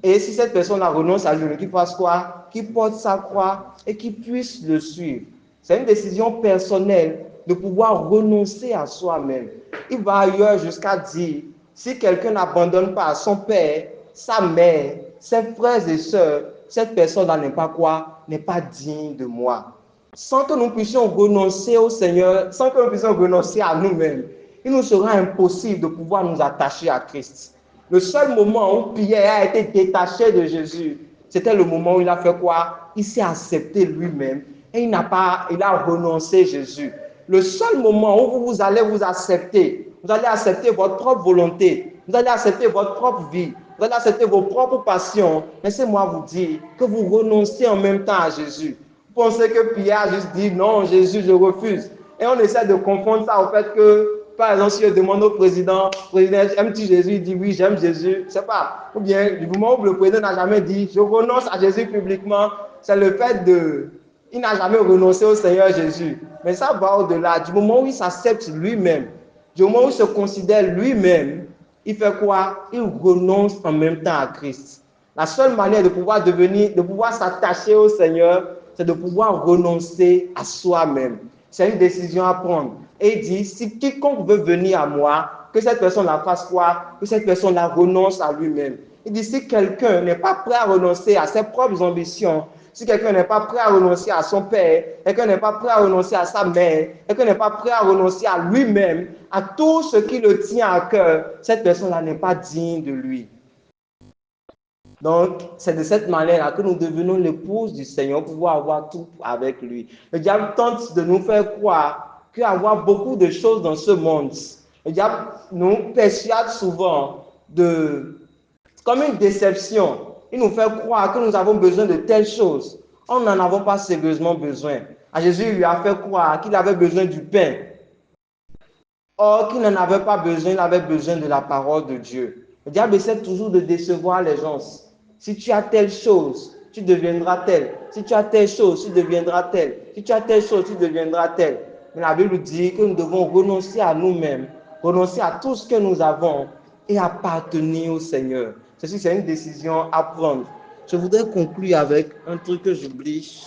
Speaker 1: Et si cette personne-là renonce à lui-même, qu'il fasse quoi? Qu'il porte sa croix et qu'il puisse le suivre. C'est une décision personnelle de pouvoir renoncer à soi-même. Il va ailleurs jusqu'à dire, si quelqu'un n'abandonne pas son père, sa mère, ses frères et sœurs, cette personne-là n'est pas quoi? N'est pas digne de moi. Sans que nous puissions renoncer au Seigneur, sans que nous puissions renoncer à nous-mêmes, il nous sera impossible de pouvoir nous attacher à Christ. Le seul moment où Pierre a été détaché de Jésus, c'était le moment où il a fait quoi? Il s'est accepté lui-même et il a renoncé à Jésus. Le seul moment où vous allez vous accepter votre propre volonté, vous allez accepter votre propre vie, vous allez accepter vos propres passions, laissez-moi vous dire que vous renoncez en même temps à Jésus. Vous pensez que Pierre a juste dit non, Jésus, je refuse. Et on essaie de confondre ça au fait que, par exemple, si je demande au président, aimes-tu Jésus? Il dit oui, j'aime Jésus. Je ne sais pas. Ou bien, du moment où le président n'a jamais dit, je renonce à Jésus publiquement, c'est le fait de... Il n'a jamais renoncé au Seigneur Jésus. Mais ça va au-delà. Du moment où il s'accepte lui-même, du moment où il se considère lui-même, il fait quoi? Il renonce en même temps à Christ. La seule manière de pouvoir s'attacher au Seigneur, c'est de pouvoir renoncer à soi-même. C'est une décision à prendre. Et il dit, si quiconque veut venir à moi, que cette personne-là fasse quoi? Que cette personne-là renonce à lui-même. Il dit, si quelqu'un n'est pas prêt à renoncer à ses propres ambitions, si quelqu'un n'est pas prêt à renoncer à son père, quelqu'un n'est pas prêt à renoncer à sa mère, quelqu'un n'est pas prêt à renoncer à lui-même, à tout ce qui le tient à cœur, cette personne-là n'est pas digne de lui. Donc, c'est de cette manière-là que nous devenons l'épouse du Seigneur pour pouvoir avoir tout avec lui. Le diable tente de nous faire croire qu'avoir beaucoup de choses dans ce monde, le diable nous persuade souvent comme une déception. Il nous fait croire que nous avons besoin de telles choses. On n'en avons pas sérieusement besoin. À Jésus, il lui a fait croire qu'il avait besoin du pain. Or, qu'il n'en avait pas besoin, il avait besoin de la parole de Dieu. Le diable essaie toujours de décevoir les gens. Si tu as telle chose, tu deviendras tel. Si tu as telle chose, tu deviendras tel. Si tu as telle chose, tu deviendras tel. Mais la Bible dit que nous devons renoncer à nous-mêmes, renoncer à tout ce que nous avons et appartenir au Seigneur. Ceci, c'est une décision à prendre. Je voudrais conclure avec un truc que j'oublie.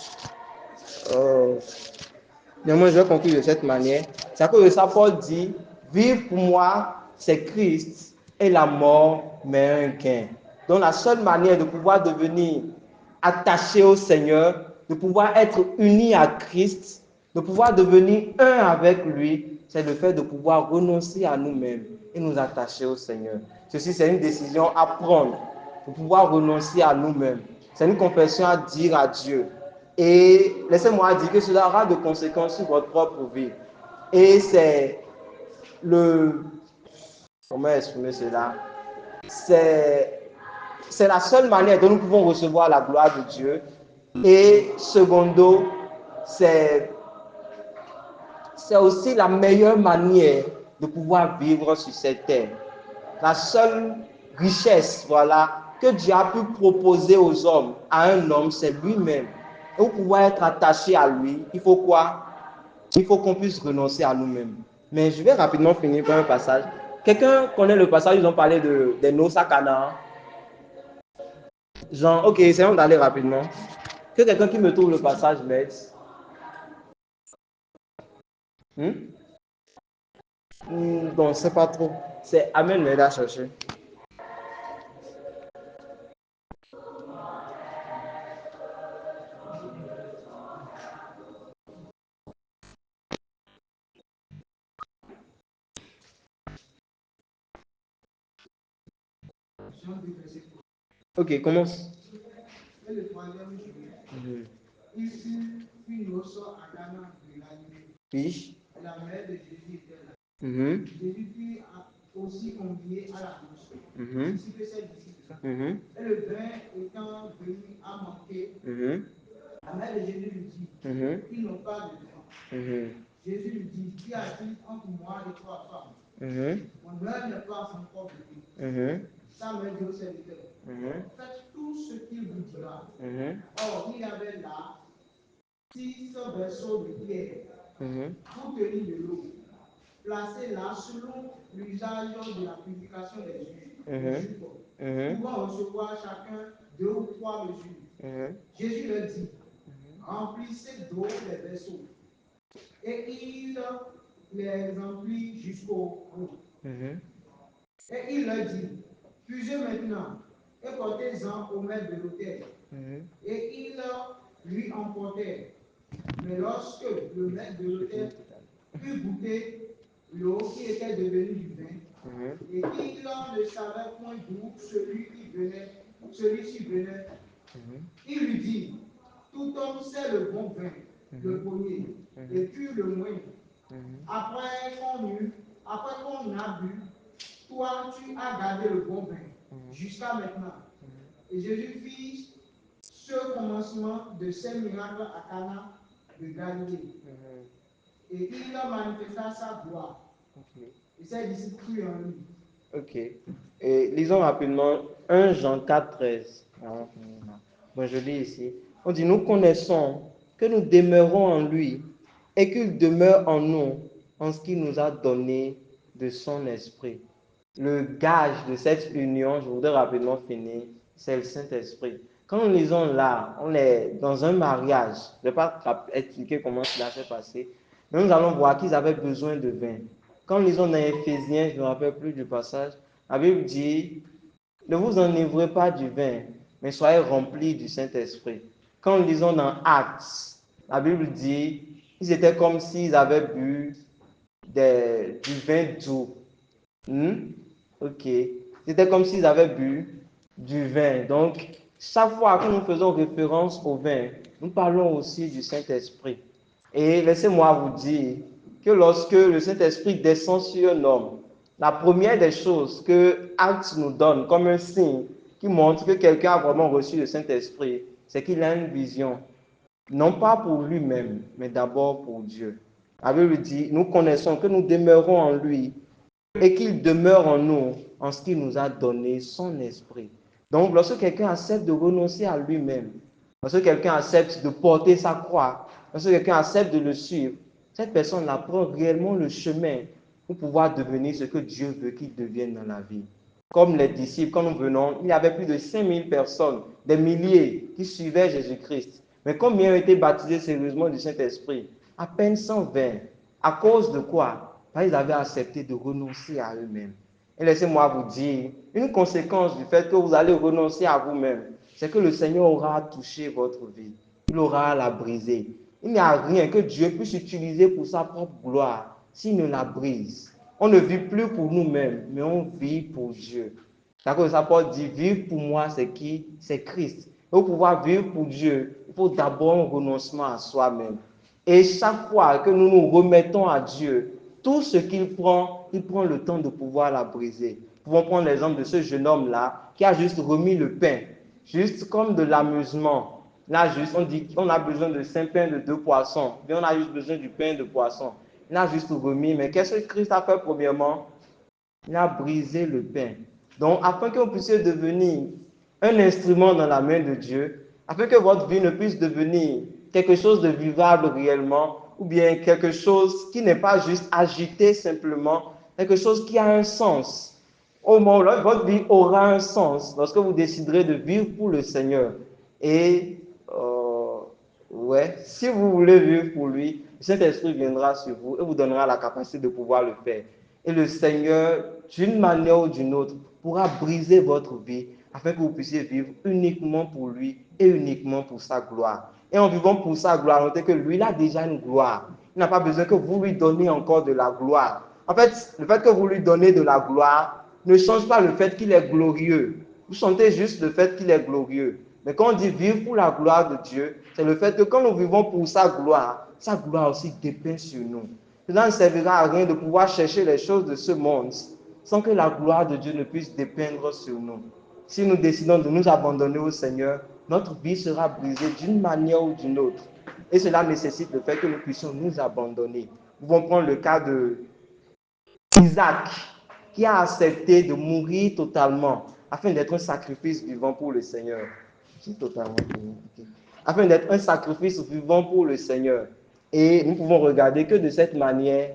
Speaker 1: Moi, je vais conclure de cette manière. C'est à cause de ça, Paul dit, vivre pour moi, c'est Christ, et la mort, mais un gain. Donc, la seule manière de pouvoir devenir attaché au Seigneur, de pouvoir être uni à Christ, de pouvoir devenir un avec lui, c'est le fait de pouvoir renoncer à nous-mêmes et nous attacher au Seigneur. Ceci, c'est une décision à prendre, de pouvoir renoncer à nous-mêmes. C'est une confession à dire à Dieu. Et laissez-moi dire que cela aura de conséquences sur votre propre vie. Et c'est comment exprimer cela? C'est la seule manière dont nous pouvons recevoir la gloire de Dieu. Et secondo, c'est aussi la meilleure manière de pouvoir vivre sur cette terre. La seule richesse, voilà, que Dieu a pu proposer aux hommes, à un homme, c'est lui-même. Et pour pouvoir être attaché à lui, il faut quoi? Il faut qu'on puisse renoncer à nous-mêmes. Mais je vais rapidement finir par un passage. Quelqu'un connaît le passage, ils ont parlé des noces à Canaan. Genre, ok, essayons d'aller rapidement. Que quelqu'un qui me trouve le passage mette. Bon, c'est pas trop. C'est Amen, m'aide à chercher. Ok, commence. Et le troisième jour, il fut une noce à Cana de Galilée. Oui. La mère de Jésus était là. Jésus fut aussi convié à la noce, ainsi que ses disciples. Et le vin étant venu à manquer, la mère de Jésus lui dit, ils n'ont pas de vin. Jésus lui dit, qu'y a-t-il entre moi et toi, femme? Mon heure n'est pas encore venue. Sa mère dit au serviteur, faites tout ce qu'il vous dira. Or, il y avait là 6 versos de pierre pour tenir de l'eau, placés là selon l'usage de la purification des Juifs, pouvant recevoir chacun 2 ou 3 mesures. Jésus leur dit, remplissez d'eau les versos.
Speaker 5: Et il les remplit jusqu'au bout. Et il leur dit, fusez maintenant et portez-en au maître de l'autel. Et ils lui emportèrent. Mais lorsque le maître de l'autel eut goûté l'eau qui était devenue du vin, et qu'il ne savait point d'où celui-ci venait, il lui dit, tout homme sait le bon vin, le premier, et puis le moindre. Après qu'on a bu, toi, tu as gardé le bon vin jusqu'à maintenant. Et Jésus fit ce commencement de ces miracles à Cana de Galilée. Et il manifesta sa gloire. Et ses disciples crurent en lui.
Speaker 1: Ok. Et lisons rapidement 1 Jean 4, 13. Bon, je lis ici. On dit, nous connaissons que nous demeurons en lui et qu'il demeure en nous en ce qu'il nous a donné de son esprit. Le gage de cette union, je voudrais rapidement finir, c'est le Saint-Esprit. Quand nous lisons là, on est dans un mariage. Je ne vais pas expliquer comment cela s'est passé, mais nous allons voir qu'ils avaient besoin de vin. Quand nous lisons dans Éphésiens, je ne me rappelle plus du passage, la Bible dit, ne vous enivrez pas du vin, mais soyez remplis du Saint-Esprit. Quand nous lisons dans Actes, la Bible dit, ils étaient comme s'ils avaient bu du vin doux. Ok. C'était comme s'ils avaient bu du vin. Donc, chaque fois que nous faisons référence au vin, nous parlons aussi du Saint-Esprit. Et laissez-moi vous dire que lorsque le Saint-Esprit descend sur un homme, la première des choses que Actes nous donne comme un signe qui montre que quelqu'un a vraiment reçu le Saint-Esprit, c'est qu'il a une vision. Non pas pour lui-même, mais d'abord pour Dieu. La Bible dit, nous connaissons que nous demeurons en lui et qu'il demeure en nous en ce qu'il nous a donné son esprit. Donc, lorsque quelqu'un accepte de renoncer à lui-même, lorsque quelqu'un accepte de porter sa croix, lorsque quelqu'un accepte de le suivre, cette personne apprend réellement le chemin pour pouvoir devenir ce que Dieu veut qu'il devienne dans la vie. Comme les disciples, quand nous venons, il y avait plus de 5000 personnes, des milliers qui suivaient Jésus-Christ. Mais combien ont été baptisés sérieusement du Saint-Esprit? À peine 120. À cause de quoi? Parce qu'ils avaient accepté de renoncer à eux-mêmes. Et laissez-moi vous dire, une conséquence du fait que vous allez renoncer à vous-même, c'est que le Seigneur aura touché votre vie. Il aura la brisé. Il n'y a rien que Dieu puisse utiliser pour sa propre gloire s'il ne la brise. On ne vit plus pour nous-mêmes, mais on vit pour Dieu. D'accord, ça Paul dit, vivre pour moi, c'est qui? C'est Christ. Et pour pouvoir vivre pour Dieu, il faut d'abord un renoncement à soi-même. Et chaque fois que nous nous remettons à Dieu, tout ce qu'il prend, il prend le temps de pouvoir la briser. Nous pouvons prendre l'exemple de ce jeune homme-là qui a juste remis le pain, juste comme de l'amusement. Là, juste, on dit qu'on a besoin de 5 pains de 2 poissons, mais on a juste besoin du pain de poisson. Il a juste remis, mais qu'est-ce que Christ a fait premièrement? Il a brisé le pain. Donc, afin que vous puissiez devenir un instrument dans la main de Dieu, afin que votre vie ne puisse devenir quelque chose de vivable réellement, ou bien quelque chose qui n'est pas juste agité simplement, quelque chose qui a un sens. Au moment où votre vie aura un sens lorsque vous déciderez de vivre pour le Seigneur. Et si vous voulez vivre pour lui, le Saint-Esprit viendra sur vous et vous donnera la capacité de pouvoir le faire. Et le Seigneur, d'une manière ou d'une autre, pourra briser votre vie afin que vous puissiez vivre uniquement pour lui et uniquement pour sa gloire. Et en vivant pour sa gloire, notez que lui, il a déjà une gloire. Il n'a pas besoin que vous lui donniez encore de la gloire. En fait, le fait que vous lui donnez de la gloire ne change pas le fait qu'il est glorieux. Vous sentez juste le fait qu'il est glorieux. Mais quand on dit vivre pour la gloire de Dieu, c'est le fait que quand nous vivons pour sa gloire aussi dépeint sur nous. Cela ne servira à rien de pouvoir chercher les choses de ce monde sans que la gloire de Dieu ne puisse dépeindre sur nous. Si nous décidons de nous abandonner au Seigneur, notre vie sera brisée d'une manière ou d'une autre. Et cela nécessite le fait que nous puissions nous abandonner. Nous pouvons prendre le cas de Isaac, qui a accepté de mourir totalement afin d'être un sacrifice vivant pour le Seigneur. Afin d'être un sacrifice vivant pour le Seigneur. Et nous pouvons regarder que de cette manière,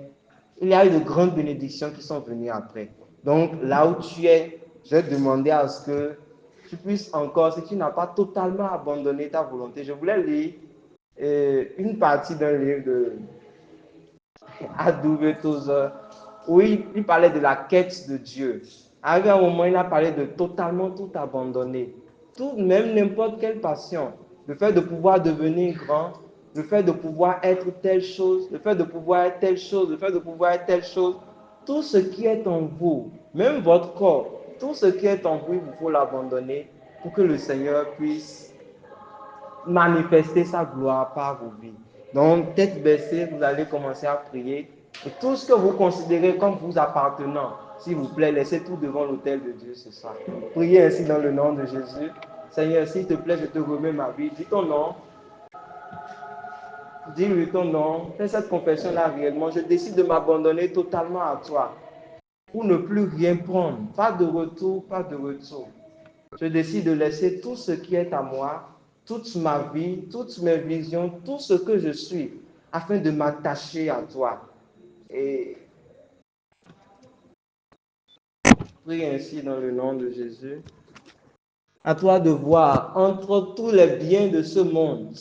Speaker 1: il y a eu de grandes bénédictions qui sont venues après. Donc, là où tu es, je vais te demander à ce que tu puisses encore, si tu n'as pas totalement abandonné ta volonté, je voulais lire une partie d'un livre à double tous, où il parlait de la quête de Dieu. Arrivé à un moment, il a parlé de totalement tout abandonner. Tout, même n'importe quelle passion. Le fait de pouvoir devenir grand, le fait de pouvoir être telle chose, le fait de pouvoir être telle chose, le fait de pouvoir être telle chose. Tout ce qui est en vous, même votre corps, tout ce qui est en vous, il vous faut l'abandonner pour que le Seigneur puisse manifester sa gloire par vos vies. Donc, tête baissée, vous allez commencer à prier. Et tout ce que vous considérez comme vous appartenant, s'il vous plaît, laissez tout devant l'autel de Dieu ce soir. Priez ainsi dans le nom de Jésus. Seigneur, s'il te plaît, je te remets ma vie. Dis ton nom. Dis-lui ton nom. Fais cette confession-là réellement. Je décide de m'abandonner totalement à toi. Pour ne plus rien prendre. Pas de retour, pas de retour. Je décide de laisser tout ce qui est à moi, toute ma vie, toutes mes visions, tout ce que je suis, afin de m'attacher à toi. Et prie ainsi dans le nom de Jésus. À toi de voir entre tous les biens de ce monde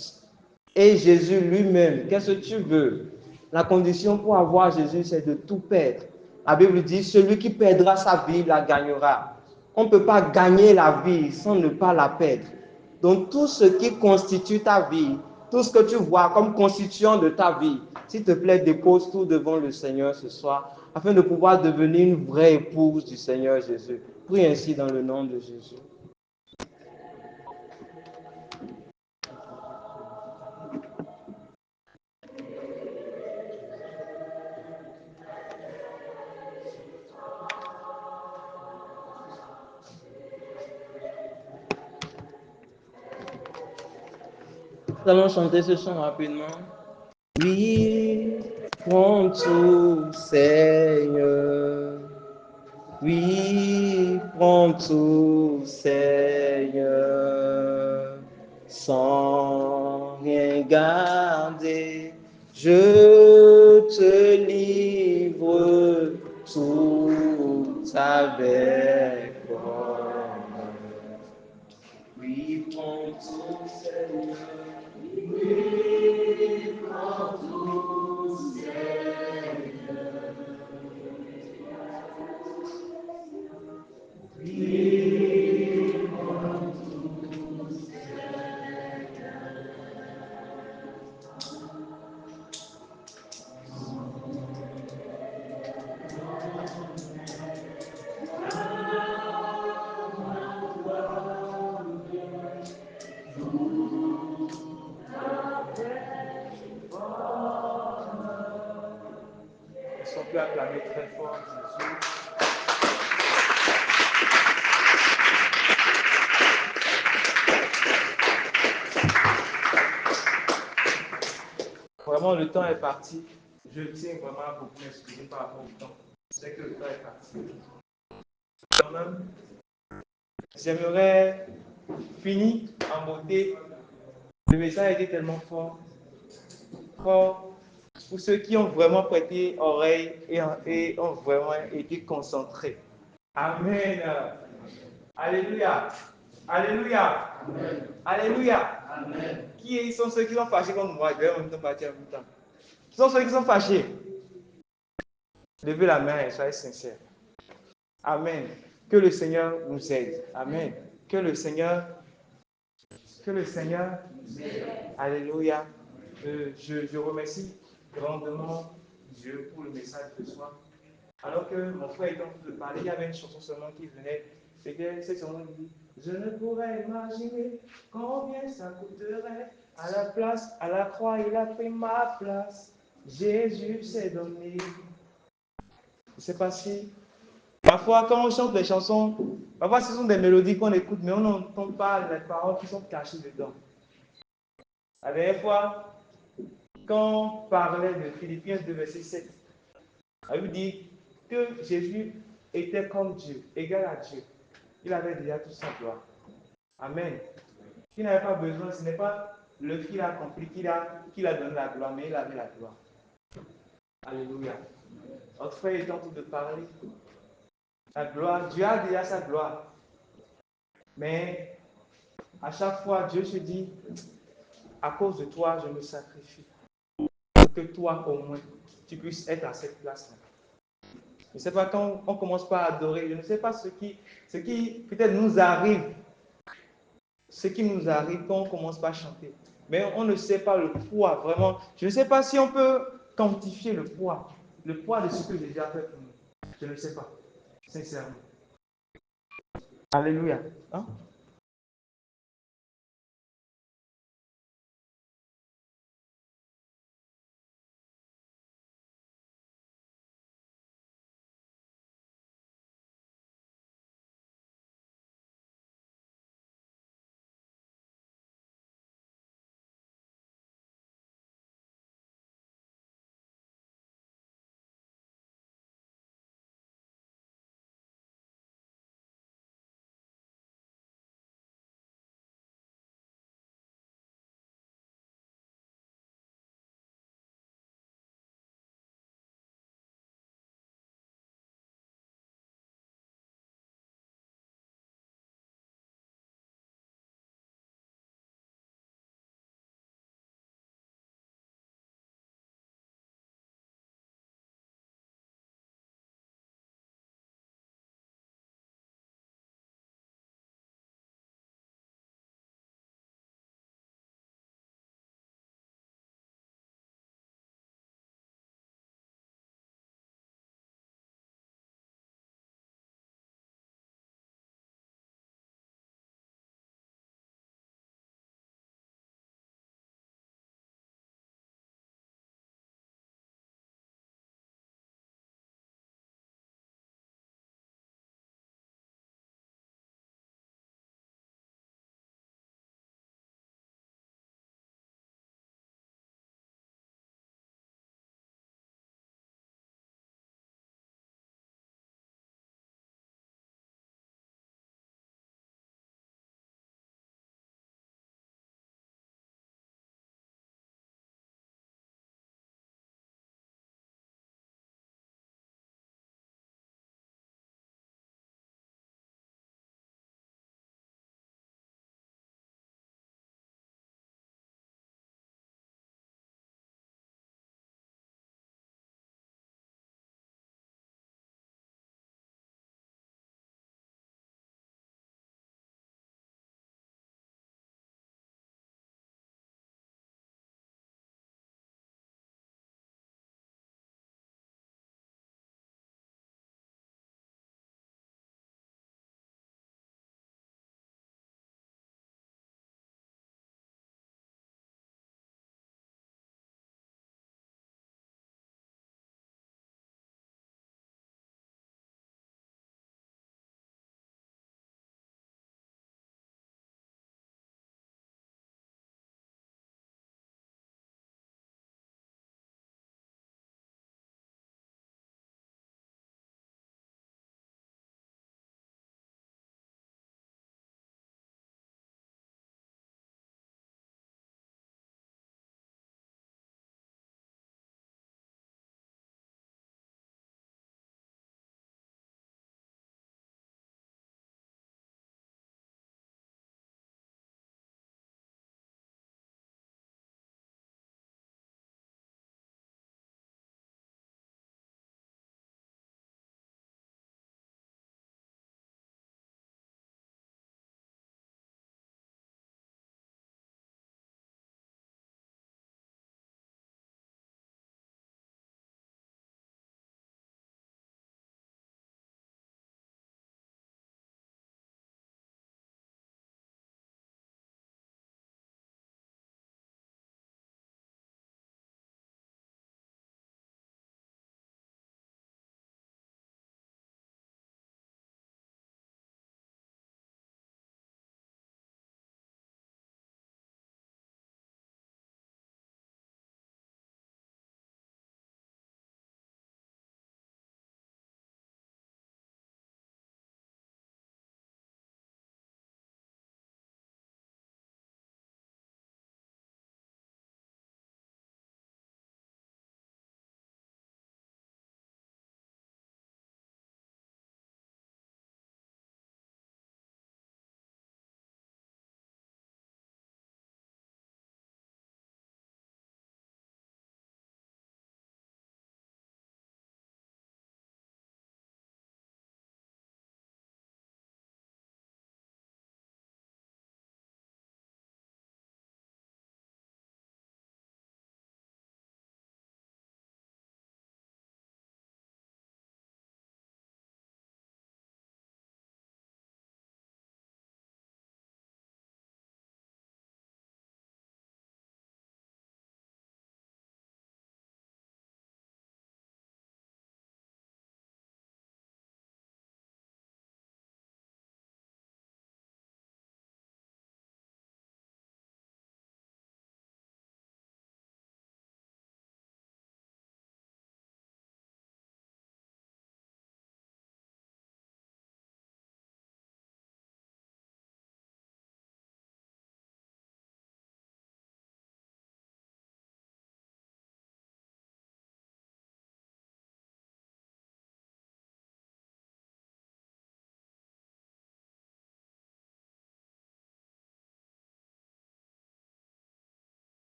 Speaker 1: et Jésus lui-même, qu'est-ce que tu veux? La condition pour avoir Jésus, c'est de tout perdre. La Bible dit, celui qui perdra sa vie la gagnera. On ne peut pas gagner la vie sans ne pas la perdre. Donc tout ce qui constitue ta vie, tout ce que tu vois comme constituant de ta vie, s'il te plaît, dépose tout devant le Seigneur ce soir, afin de pouvoir devenir une vraie épouse du Seigneur Jésus. Prie ainsi dans le nom de Jésus. Nous allons chanter ce chant rapidement. Oui, prends tout, Seigneur. Oui, prends tout, Seigneur. Sans rien garder, je te livre tout avec bonheur. Oui, prends tout, Seigneur. Oui, prends tout, Seigneur. Oui, prends tout, Seigneur. Est-ce qu'on peut acclamer très fort Jésus? Vraiment, le temps est parti. Je tiens vraiment à beaucoup m'excuser par rapport au temps. Je sais que le temps est parti. Quand même, j'aimerais finir en beauté. Le message a été tellement fort. Fort pour ceux qui ont vraiment prêté oreille et ont vraiment été concentrés. Amen. Alléluia. Alléluia. Amen. Alléluia. Amen. Qui sont ceux qui sont fâchés contre moi? Je vais en même temps partir en même temps. Qui sont ceux qui sont fâchés? Levez la main et soyez sincères. Amen. Que le Seigneur nous aide. Amen. Que le Seigneur nous aide. Alléluia. Je remercie grandement Dieu pour le message de ce soir. Alors que mon frère était en train de parler, il y avait une chanson seulement qui venait. C'était cette chanson qui dit: je ne pourrais imaginer combien ça coûterait. À la place, à la croix, il a pris ma place. Jésus s'est donné. Je ne sais pas si. Parfois, quand on chante des chansons, parfois ce sont des mélodies qu'on écoute, mais on n'entend pas les paroles qui sont cachées dedans. La dernière fois, quand on parlait de Philippiens 2, verset 7, on lui dit que Jésus était comme Dieu, égal à Dieu. Il avait déjà toute sa gloire. Amen. Il n'avait pas besoin, ce n'est pas le qu'il a accompli qu'il a donné la gloire, mais il avait la gloire. Alléluia. Notre frère est en train de parler. La gloire, Dieu a déjà sa gloire. Mais à chaque fois, Dieu se dit, à cause de toi, je me sacrifie. Pour que toi, au moins,
Speaker 2: tu puisses être à cette place-là. Je ne sais pas, quand on commence par adorer, je ne sais pas ce qui peut-être nous arrive, ce qui nous arrive quand on commence par chanter. Mais on ne sait pas le poids, vraiment. Je ne sais pas si on peut quantifier le poids de ce que Jésus a fait pour nous. Je ne sais pas, sincèrement. Alléluia. Hein?